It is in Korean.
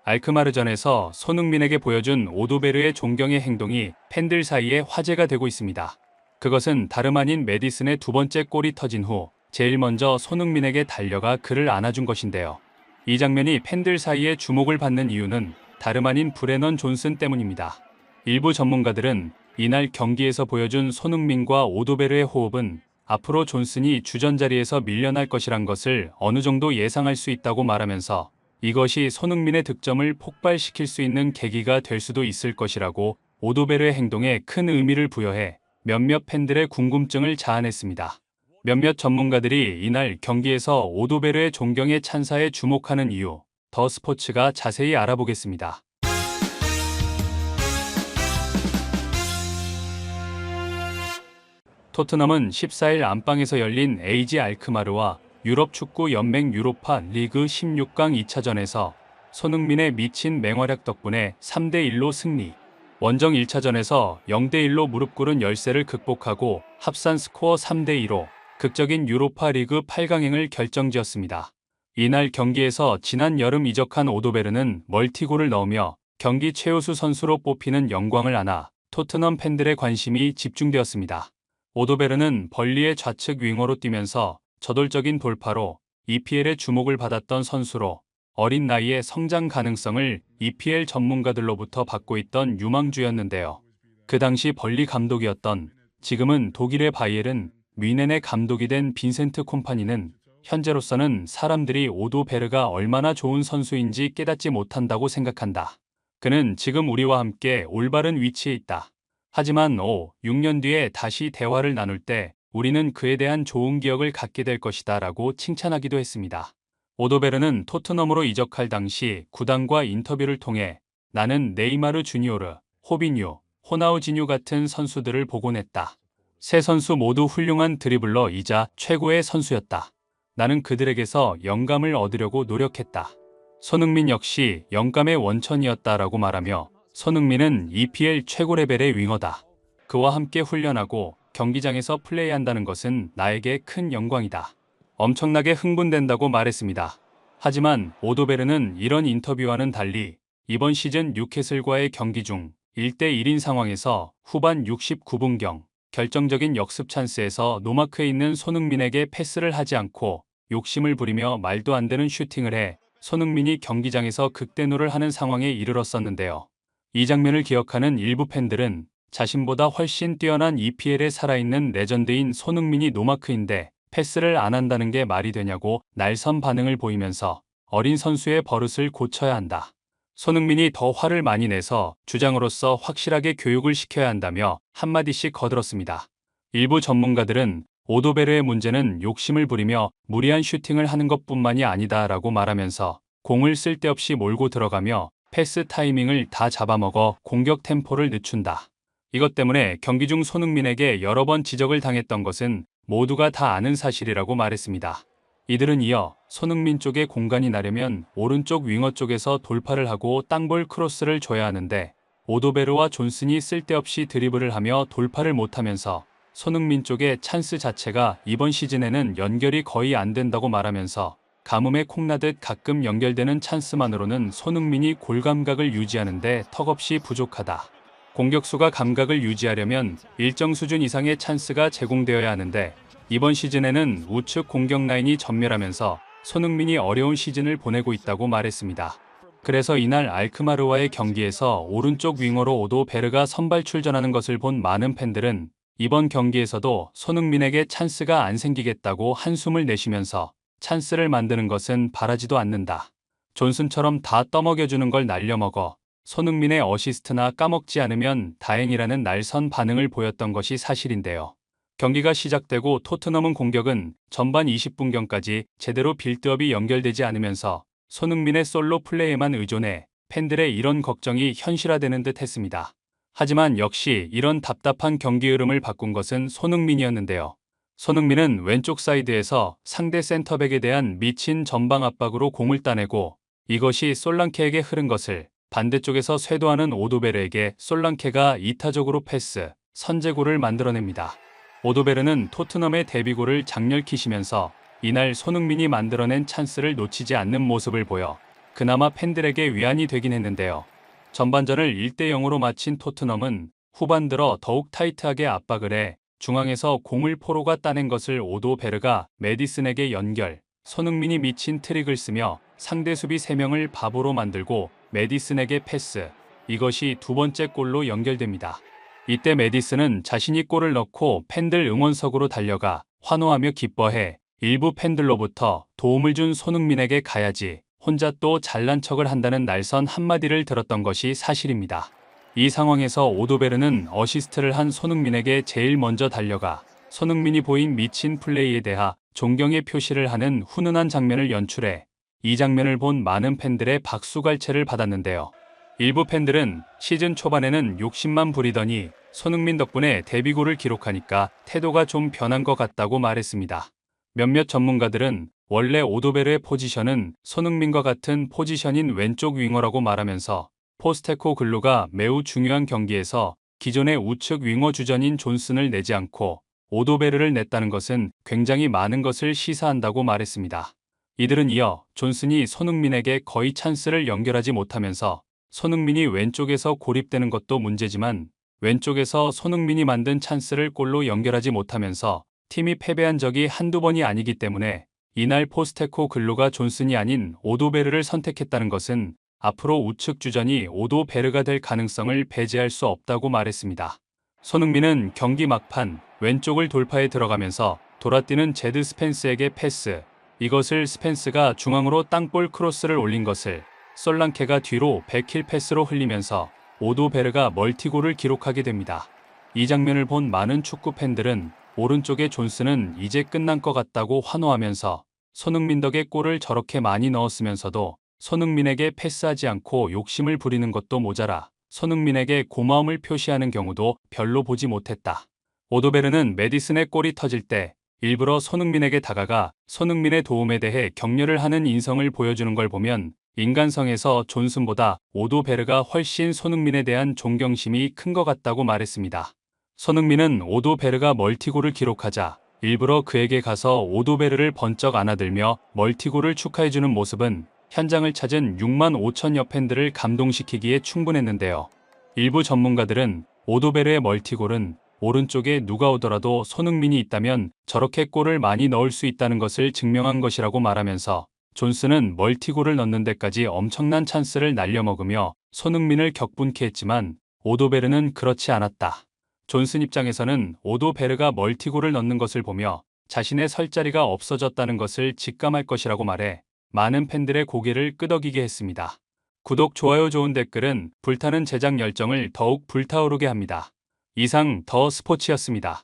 알크마르전에서 손흥민에게 보여준 오도베르의 존경의 행동이 팬들 사이에 화제가 되고 있습니다. 그것은 다름 아닌 메디슨의 두 번째 골이 터진 후 제일 먼저 손흥민에게 달려가 그를 안아준 것인데요. 이 장면이 팬들 사이에 주목을 받는 이유는 다름 아닌 브레넌 존슨 때문입니다. 일부 전문가들은 이날 경기에서 보여준 손흥민과 오도베르의 호흡은 앞으로 존슨이 주전자리에서 밀려날 것이란 것을 어느 정도 예상할 수 있다고 말하면서 이것이 손흥민의 득점을 폭발시킬 수 있는 계기가 될 수도 있을 것이라고 오도베르의 행동에 큰 의미를 부여해 몇몇 팬들의 궁금증을 자아냈습니다. 몇몇 전문가들이 이날 경기에서 오도베르의 존경의 찬사에 주목하는 이유, 더 스포츠가 자세히 알아보겠습니다. 토트넘은 14일 안방에서 열린 AG 알크마르와 유럽 축구 연맹 유로파 리그 16강 2차전에서 손흥민의 미친 맹활약 덕분에 3대1로 승리. 원정 1차전에서 0대1로 무릎 꿇은 열세를 극복하고 합산 스코어 3대2로 극적인 유로파 리그 8강행을 결정지었습니다. 이날 경기에서 지난 여름 이적한 오도베르는 멀티골을 넣으며 경기 최우수 선수로 뽑히는 영광을 안아 토트넘 팬들의 관심이 집중되었습니다. 오도베르는 벌리의 좌측 윙어로 뛰면서 저돌적인 돌파로 EPL의 주목을 받았던 선수로 어린 나이에 성장 가능성을 EPL 전문가들로부터 받고 있던 유망주였는데요. 그 당시 벌리 감독이었던 지금은 독일의 바이에른 뮌헨의 감독이 된 빈센트 콤파니는 현재로서는 사람들이 오도베르가 얼마나 좋은 선수인지 깨닫지 못한다고 생각한다. 그는 지금 우리와 함께 올바른 위치에 있다. 하지만 6년 뒤에 다시 대화를 나눌 때 우리는 그에 대한 좋은 기억을 갖게 될 것이다 라고 칭찬하기도 했습니다. 오도베르는 토트넘으로 이적할 당시 구단과 인터뷰를 통해 나는 네이마르 주니오르, 호비뉴, 호나우지뉴 같은 선수들을 보곤 했다. 세 선수 모두 훌륭한 드리블러이자 최고의 선수였다. 나는 그들에게서 영감을 얻으려고 노력했다. 손흥민 역시 영감의 원천이었다라고 말하며 손흥민은 EPL 최고 레벨의 윙어다. 그와 함께 훈련하고 경기장에서 플레이한다는 것은 나에게 큰 영광이다. 엄청나게 흥분된다고 말했습니다. 하지만 오도베르는 이런 인터뷰와는 달리 이번 시즌 뉴캐슬과의 경기 중 1대1인 상황에서 후반 69분경 결정적인 역습 찬스에서 노마크에 있는 손흥민에게 패스를 하지 않고 욕심을 부리며 말도 안 되는 슈팅을 해 손흥민이 경기장에서 극대노를 하는 상황에 이르렀었는데요. 이 장면을 기억하는 일부 팬들은 자신보다 훨씬 뛰어난 EPL에 살아있는 레전드인 손흥민이 노마크인데 패스를 안 한다는 게 말이 되냐고 날선 반응을 보이면서 어린 선수의 버릇을 고쳐야 한다. 손흥민이 더 화를 많이 내서 주장으로서 확실하게 교육을 시켜야 한다며 한마디씩 거들었습니다. 일부 전문가들은 오도베르의 문제는 욕심을 부리며 무리한 슈팅을 하는 것뿐만이 아니다 라고 말하면서 공을 쓸데없이 몰고 들어가며 패스 타이밍을 다 잡아먹어 공격 템포를 늦춘다. 이것 때문에 경기 중 손흥민에게 여러 번 지적을 당했던 것은 모두가 다 아는 사실이라고 말했습니다. 이들은 이어 손흥민 쪽에 공간이 나려면 오른쪽 윙어 쪽에서 돌파를 하고 땅볼 크로스를 줘야 하는데 오도베르와 존슨이 쓸데없이 드리블을 하며 돌파를 못하면서 손흥민 쪽의 찬스 자체가 이번 시즌에는 연결이 거의 안 된다고 말하면서 가뭄에 콩나듯 가끔 연결되는 찬스만으로는 손흥민이 골 감각을 유지하는데 턱없이 부족하다. 공격수가 감각을 유지하려면 일정 수준 이상의 찬스가 제공되어야 하는데 이번 시즌에는 우측 공격 라인이 전멸하면서 손흥민이 어려운 시즌을 보내고 있다고 말했습니다. 그래서 이날 알크마르와의 경기에서 오른쪽 윙어로 오도베르가 선발 출전하는 것을 본 많은 팬들은 이번 경기에서도 손흥민에게 찬스가 안 생기겠다고 한숨을 내쉬면서 찬스를 만드는 것은 바라지도 않는다. 존슨처럼 다 떠먹여주는 걸 날려먹어 손흥민의 어시스트나 까먹지 않으면 다행이라는 날선 반응을 보였던 것이 사실인데요. 경기가 시작되고 토트넘은 공격은 전반 20분경까지 제대로 빌드업이 연결되지 않으면서 손흥민의 솔로 플레이에만 의존해 팬들의 이런 걱정이 현실화되는 듯 했습니다. 하지만 역시 이런 답답한 경기 흐름을 바꾼 것은 손흥민이었는데요. 손흥민은 왼쪽 사이드에서 상대 센터백에 대한 미친 전방 압박으로 공을 따내고 이것이 솔랑케에게 흐른 것을 반대쪽에서 쇄도하는 오도베르에게 솔랑케가 이타적으로 패스, 선제골을 만들어냅니다. 오도베르는 토트넘의 데뷔골을 장렬히 키시면서 이날 손흥민이 만들어낸 찬스를 놓치지 않는 모습을 보여 그나마 팬들에게 위안이 되긴 했는데요. 전반전을 1대0으로 마친 토트넘은 후반 들어 더욱 타이트하게 압박을 해 중앙에서 공을 포로가 따낸 것을 오도 베르가 메디슨에게 연결, 손흥민이 미친 트릭을 쓰며 상대 수비 3명을 바보로 만들고 메디슨에게 패스, 이것이 두 번째 골로 연결됩니다. 이때 메디슨은 자신이 골을 넣고 팬들 응원석으로 달려가 환호하며 기뻐해 일부 팬들로부터 도움을 준 손흥민에게 가야지, 혼자 또 잘난 척을 한다는 날선 한마디를 들었던 것이 사실입니다. 이 상황에서 오도베르는 어시스트를 한 손흥민에게 제일 먼저 달려가 손흥민이 보인 미친 플레이에 대하 존경의 표시를 하는 훈훈한 장면을 연출해 이 장면을 본 많은 팬들의 박수갈채를 받았는데요. 일부 팬들은 시즌 초반에는 욕심만 부리더니 손흥민 덕분에 데뷔골을 기록하니까 태도가 좀 변한 것 같다고 말했습니다. 몇몇 전문가들은 원래 오도베르의 포지션은 손흥민과 같은 포지션인 왼쪽 윙어라고 말하면서 포스테코글루가 매우 중요한 경기에서 기존의 우측 윙어 주전인 존슨을 내지 않고 오도베르를 냈다는 것은 굉장히 많은 것을 시사한다고 말했습니다. 이들은 이어 존슨이 손흥민에게 거의 찬스를 연결하지 못하면서 손흥민이 왼쪽에서 고립되는 것도 문제지만 왼쪽에서 손흥민이 만든 찬스를 골로 연결하지 못하면서 팀이 패배한 적이 한두 번이 아니기 때문에 이날 포스테코글루가 존슨이 아닌 오도베르를 선택했다는 것은 앞으로 우측 주전이 오도베르가 될 가능성을 배제할 수 없다고 말했습니다. 손흥민은 경기 막판 왼쪽을 돌파해 들어가면서 돌아뛰는 제드 스펜스에게 패스, 이것을 스펜스가 중앙으로 땅볼 크로스를 올린 것을 솔랑케가 뒤로 백힐 패스로 흘리면서 오도베르가 멀티골을 기록하게 됩니다. 이 장면을 본 많은 축구 팬들은 오른쪽의 존슨은 이제 끝난 것 같다고 환호하면서 손흥민 덕에 골을 저렇게 많이 넣었으면서도 손흥민에게 패스하지 않고 욕심을 부리는 것도 모자라 손흥민에게 고마움을 표시하는 경우도 별로 보지 못했다. 오도베르는 메디슨의 골이 터질 때 일부러 손흥민에게 다가가 손흥민의 도움에 대해 격려를 하는 인성을 보여주는 걸 보면 인간성에서 존슨보다 오도베르가 훨씬 손흥민에 대한 존경심이 큰 것 같다고 말했습니다. 손흥민은 오도베르가 멀티골을 기록하자 일부러 그에게 가서 오도베르를 번쩍 안아들며 멀티골을 축하해주는 모습은 현장을 찾은 6만 5천여 팬들을 감동시키기에 충분했는데요. 일부 전문가들은 오도베르의 멀티골은 오른쪽에 누가 오더라도 손흥민이 있다면 저렇게 골을 많이 넣을 수 있다는 것을 증명한 것이라고 말하면서 존슨은 멀티골을 넣는 데까지 엄청난 찬스를 날려먹으며 손흥민을 격분케 했지만 오도베르는 그렇지 않았다. 존슨 입장에서는 오도베르가 멀티골을 넣는 것을 보며 자신의 설 자리가 없어졌다는 것을 직감할 것이라고 말해 많은 팬들의 고개를 끄덕이게 했습니다. 구독, 좋아요, 좋은 댓글은 불타는 제작 열정을 더욱 불타오르게 합니다. 이상 더 스포츠였습니다.